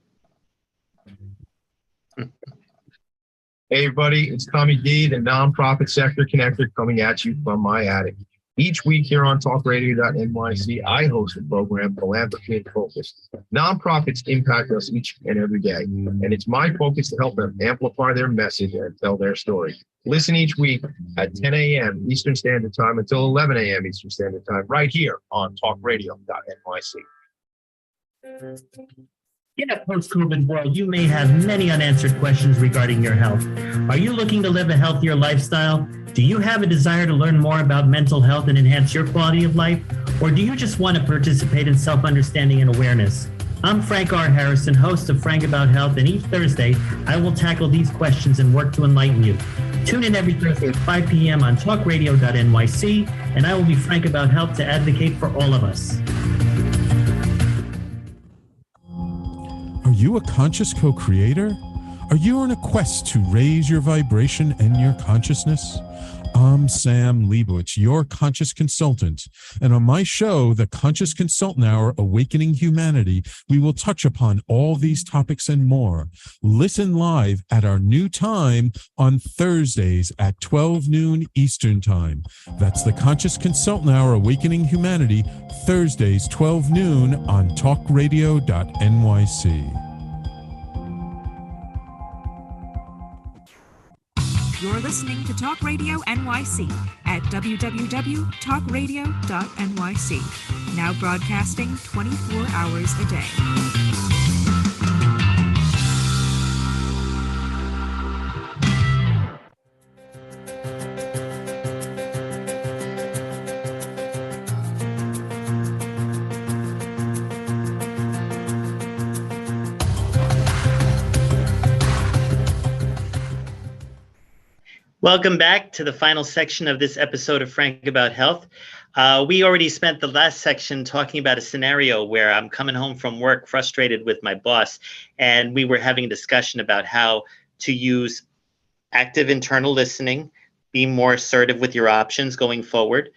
Hey, everybody, it's Tommy D, the nonprofit sector connector, coming at you from my attic. Each week here on talkradio.nyc, I host a program, Philanthropy and Focus. Nonprofits impact us each and every day, and it's my focus to help them amplify their message and tell their story. Listen each week at 10 a.m. Eastern Standard Time until 11 a.m. Eastern Standard Time, right here on talkradio.nyc. In a post-COVID world, you may have many unanswered questions regarding your health. Are you looking to live a healthier lifestyle? Do you have a desire to learn more about mental health and enhance your quality of life? Or do you just want to participate in self-understanding and awareness? I'm Frank R. Harrison, host of Frank About Health, and each Thursday, I will tackle these questions and work to enlighten you. Tune in every Thursday at 5 p.m. on talkradio.nyc, and I will be Frank About Health to advocate for all of us. Are you a conscious co-creator? Are you on a quest to raise your vibration and your consciousness? I'm Sam Leibowitz, your conscious consultant. And on my show, The Conscious Consultant Hour, Awakening Humanity, we will touch upon all these topics and more. Listen live at our new time on Thursdays at 12 noon Eastern Time. That's The Conscious Consultant Hour, Awakening Humanity, Thursdays, 12 noon on talkradio.nyc. You're listening to Talk Radio NYC at www.talkradio.nyc. Now broadcasting 24 hours a day. Welcome back to the final section of this episode of Frank About Health. We already spent the last section talking about a scenario where I'm coming home from work frustrated with my boss, and we were having a discussion about how to use active internal listening, be more assertive with your options going forward,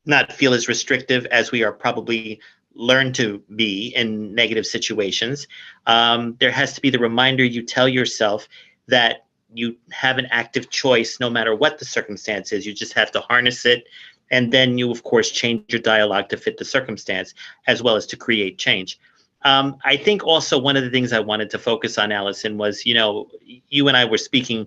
not feel as restrictive as we are probably learned to be in negative situations. There has to be the reminder you tell yourself that you have an active choice no matter what the circumstance is. You just have to harness it. And then you, of course, change your dialogue to fit the circumstance as well as to create change. I think also one of the things I wanted to focus on, Alison, was, you and I were speaking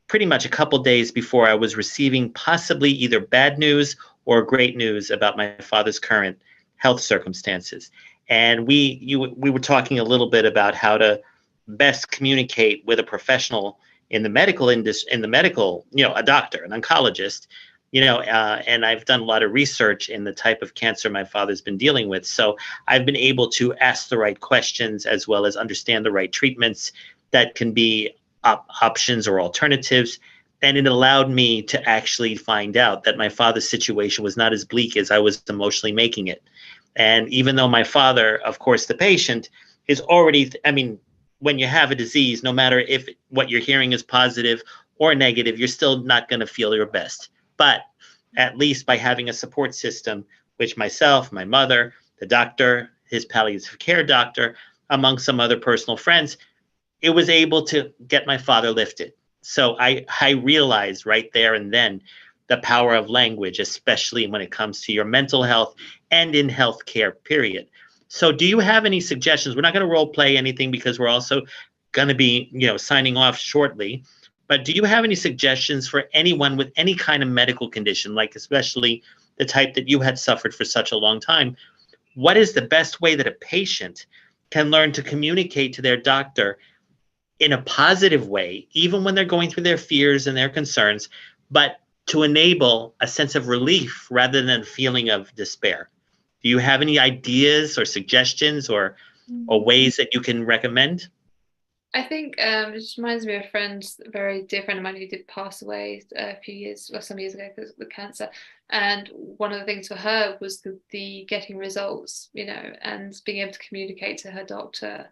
pretty much a couple days before I was receiving possibly either bad news or great news about my father's current health circumstances. And we were talking a little bit about how to best communicate with a professional in the medical industry, a doctor, an oncologist, and I've done a lot of research in the type of cancer my father's been dealing with. So I've been able to ask the right questions as well as understand the right treatments that can be options or alternatives. And it allowed me to actually find out that my father's situation was not as bleak as I was emotionally making it. And even though my father, of course, the patient, is already, when you have a disease, no matter if what you're hearing is positive or negative, you're still not going to feel your best. But at least by having a support system, which myself, my mother, the doctor, his palliative care doctor, among some other personal friends, it was able to get my father lifted. So I realized right there and then the power of language, especially when it comes to your mental health and in healthcare, period. So do you have any suggestions? We're not going to role play anything because we're also going to be, signing off shortly. But do you have any suggestions for anyone with any kind of medical condition, like especially the type that you had suffered for such a long time? What is the best way that a patient can learn to communicate to their doctor in a positive way, even when they're going through their fears and their concerns, but to enable a sense of relief rather than a feeling of despair? Do you have any ideas or suggestions or ways that you can recommend? I think it just reminds me of a friend, a very dear friend of mine who did pass away some years ago with cancer. And one of the things for her was the getting results, and being able to communicate to her doctor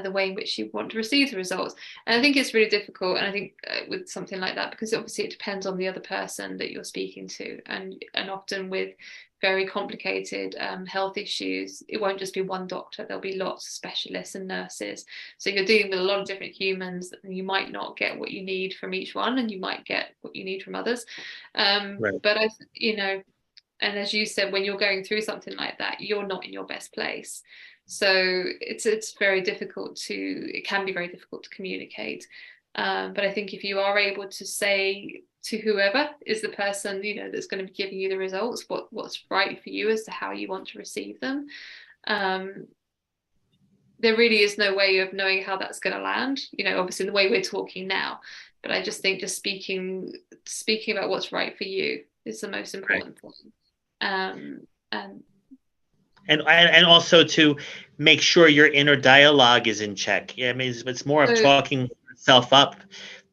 the way in which she want to receive the results. And I think it's really difficult. And I think with something like that, because obviously it depends on the other person that you're speaking to. And often with very complicated health issues, it won't just be one doctor. There'll be lots of specialists and nurses. So you're dealing with a lot of different humans, and you might not get what you need from each one, and you might get what you need from others. Right. But and as you said, when you're going through something like that, you're not in your best place. So it's very difficult it can be very difficult to communicate. But I think if you are able to say to whoever is the person, that's going to be giving you the results, what's right for you as to how you want to receive them. there really is no way of knowing how that's going to land, obviously the way we're talking now. But I just think just speaking about what's right for you is the most important thing. And also to make sure your inner dialogue is in check. Yeah, I mean, it's more of talking yourself up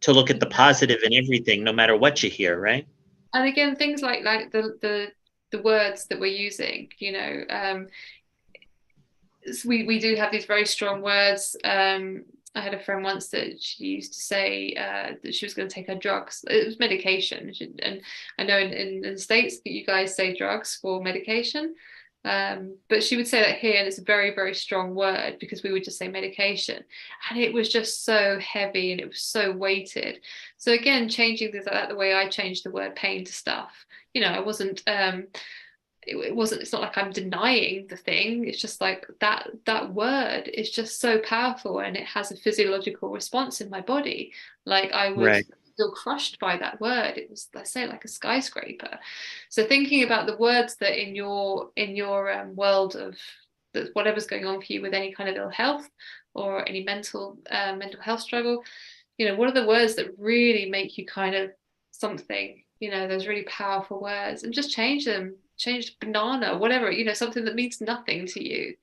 to look at the positive in everything, no matter what you hear, right? And again, things like the words that we're using, we do have these very strong words. I had a friend once that she used to say that she was going to take her drugs. It was medication. And I know in the States that you guys say drugs for medication. But she would say that here, and it's a very, very strong word, because we would just say medication. And it was just so heavy and it was so weighted. So again, changing things like that, the way I changed the word pain to stuff, I wasn't, it's not like I'm denying the thing. It's just like that word is just so powerful, and it has a physiological response in my body. Like I would feel crushed by that word. It was, let's say, like a skyscraper. So thinking about the words that in your world of whatever's going on for you with any kind of ill health or any mental health struggle, what are the words that really make you kind of something, those really powerful words, and just change them. Change banana, whatever, something that means nothing to you,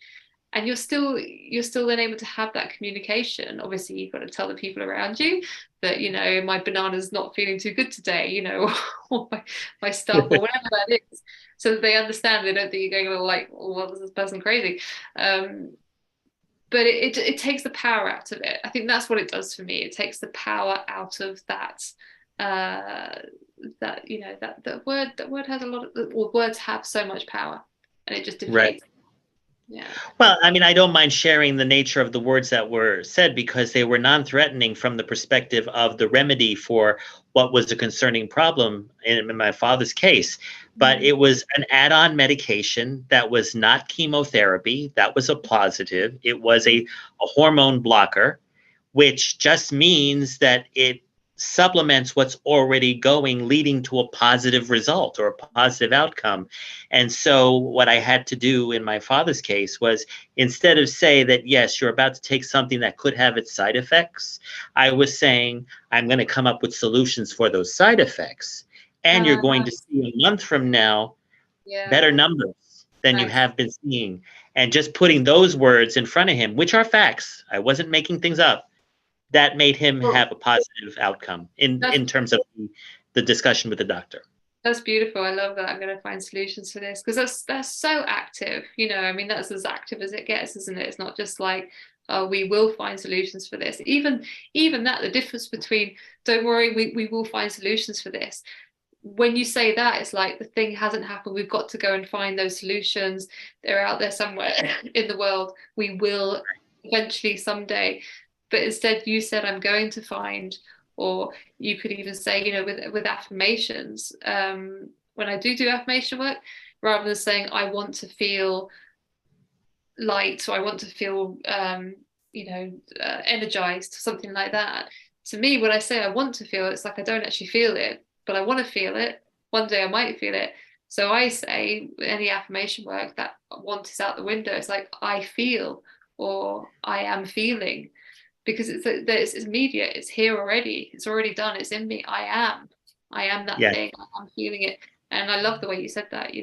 and you're still then able to have that communication. Obviously, you've got to tell the people around you that my banana's not feeling too good today, or my stuff or whatever that is, so that they understand. They don't think you're going like, oh, well, is this person crazy? But it takes the power out of it. I think that's what it does for me. It takes the power out of that. That word has a lot of, or words have so much power, and it just deflates. Yeah. Well, I mean, I don't mind sharing the nature of the words that were said, because they were non-threatening from the perspective of the remedy for what was a concerning problem in my father's case. But it was an add-on medication that was not chemotherapy. That was a positive. It was a hormone blocker, which just means that it supplements what's already going, leading to a positive result or a positive outcome. And so what I had to do in my father's case was, instead of say that, yes, you're about to take something that could have its side effects, I was saying, I'm going to come up with solutions for those side effects. And you're going to see a month from now, better numbers than you have been seeing. And just putting those words in front of him, which are facts. I wasn't making things up. That made him have a positive outcome in terms of the discussion with the doctor. That's beautiful. I love that. I'm going to find solutions for this, because that's so active. I mean, that's as active as it gets, isn't it? It's not just like, oh, we will find solutions for this. Even that, the difference between, don't worry, we will find solutions for this. When you say that, it's like the thing hasn't happened. We've got to go and find those solutions. They're out there somewhere in the world. We will eventually someday. But instead you said, I'm going to find, or you could even say, with affirmations, when I do affirmation work, rather than saying, I want to feel light, or I want to feel, energized, something like that. To me, when I say I want to feel, it's like I don't actually feel it, but I want to feel it. One day I might feel it. So I say, any affirmation work, that want is out the window. It's like, I feel, or I am feeling. Because it's immediate, it's here already, it's already done, it's in me. I am that thing. I'm feeling it, and I love the way you said that.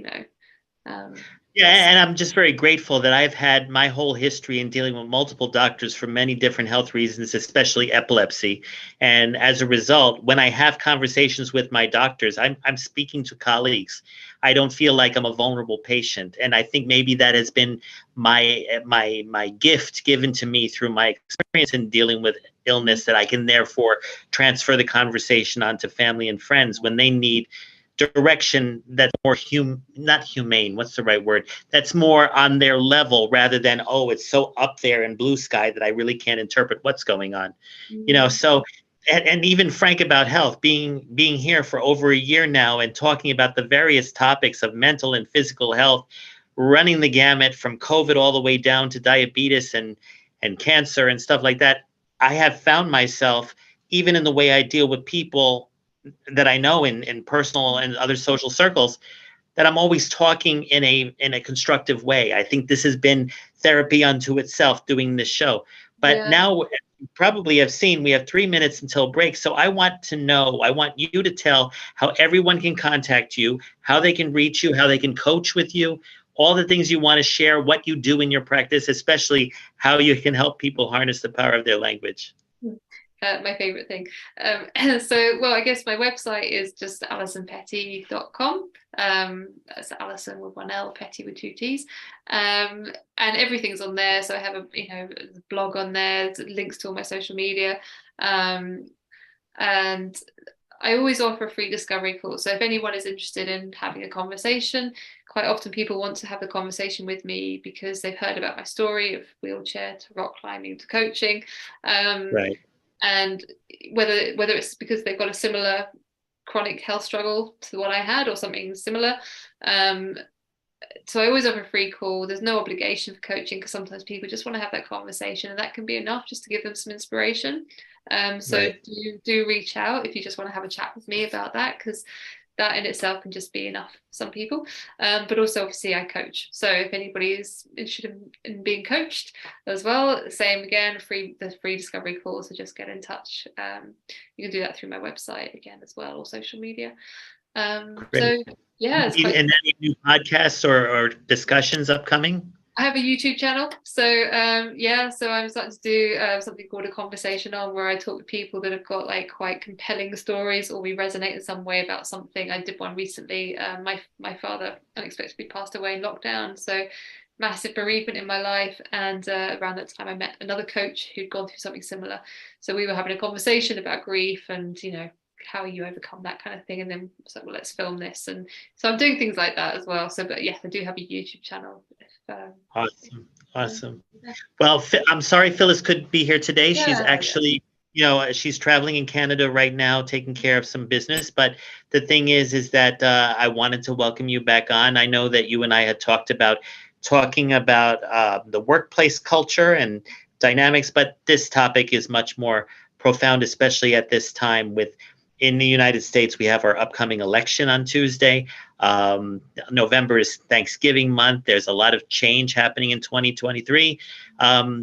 And I'm just very grateful that I've had my whole history in dealing with multiple doctors for many different health reasons, especially epilepsy. And as a result, when I have conversations with my doctors, I'm speaking to colleagues. I don't feel like I'm a vulnerable patient. And I think maybe that has been my gift given to me through my experience in dealing with illness, that I can therefore transfer the conversation onto family and friends when they need direction that's more not humane, what's the right word, that's more on their level, rather than, oh, it's so up there in blue sky that I really can't interpret what's going on. So and even Frank About Health, being here for over a year now and talking about the various topics of mental and physical health, running the gamut from COVID all the way down to diabetes and cancer and stuff like that. I have found myself, even in the way I deal with people that I know in personal and other social circles, that I'm always talking in a constructive way. I think this has been therapy unto itself doing this show. But now you probably have seen we have 3 minutes until break. So I want you to tell how everyone can contact you, how they can reach you, how they can coach with you, all the things you want to share, what you do in your practice, especially how you can help people harness the power of their language. My favorite thing. Well, I guess my website is just alisonpetty.com. That's Alison with one L, Petty with two T's. And everything's on there. So I have a blog on there, links to all my social media. And I always offer a free discovery call. So if anyone is interested in having a conversation, quite often people want to have the conversation with me because they've heard about my story of wheelchair to rock climbing to coaching. Right. And whether it's because they've got a similar chronic health struggle to what I had or something similar. So I always offer a free call. There's no obligation for coaching because sometimes people just want to have that conversation, and that can be enough just to give them some inspiration. So do reach out if you just want to have a chat with me about that, because that in itself can just be enough for some people. But also, obviously, I coach. So if anybody is interested in being coached as well, same again, the free discovery call. So just get in touch. You can do that through my website again as well, or social media. So yeah, and any new podcasts or discussions upcoming? I have a YouTube channel. So so I'm starting to do something called A Conversation On, where I talk to people that have got like quite compelling stories, or we resonate in some way about something. I did one recently. My father unexpectedly passed away in lockdown, so massive bereavement in my life. And around that time I met another coach who'd gone through something similar. So we were having a conversation about grief and, how you overcome that kind of thing. And then so, well, let's film this. And so I'm doing things like that as well. So, but yes, I do have a YouTube channel. Awesome. Well, I'm sorry Phyllis couldn't be here today. She's actually, she's traveling in Canada right now, taking care of some business. But the thing is that I wanted to welcome you back on. I know that you and I had talking about the workplace culture and dynamics, but this topic is much more profound, especially at this time in the United States. We have our upcoming election on Tuesday. November is Thanksgiving month. There's a lot of change happening in 2023.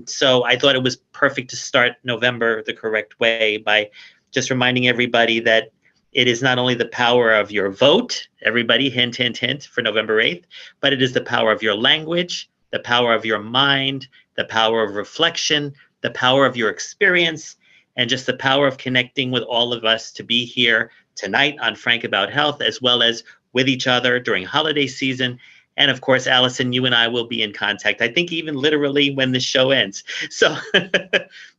So I thought it was perfect to start November the correct way by just reminding everybody that it is not only the power of your vote, everybody, hint, hint, hint, for November 8th, but it is the power of your language, the power of your mind, the power of reflection, the power of your experience, and just the power of connecting with all of us to be here tonight on Frank About Health, as well as with each other during holiday season. And of course, Alison, you and I will be in contact, I think even literally when the show ends. So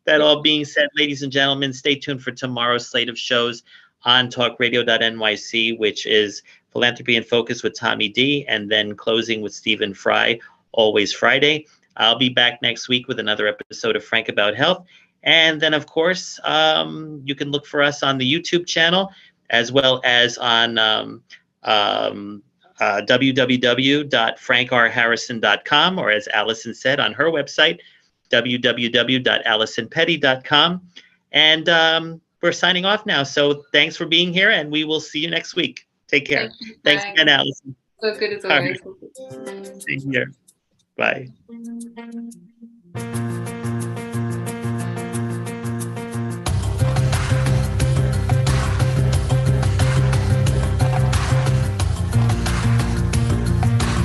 that all being said, ladies and gentlemen, stay tuned for tomorrow's slate of shows on talkradio.nyc, which is Philanthropy in Focus with Tommy D, and then closing with Stephen Fry, always Friday. I'll be back next week with another episode of Frank About Health. And then, of course, you can look for us on the YouTube channel, as well as on www.frankrharrison.com, or as Alison said on her website, www.alisonpetty.com. And we're signing off now. So thanks for being here, and we will see you next week. Take care. Thanks again, Alison. So good as always. Same here. Bye.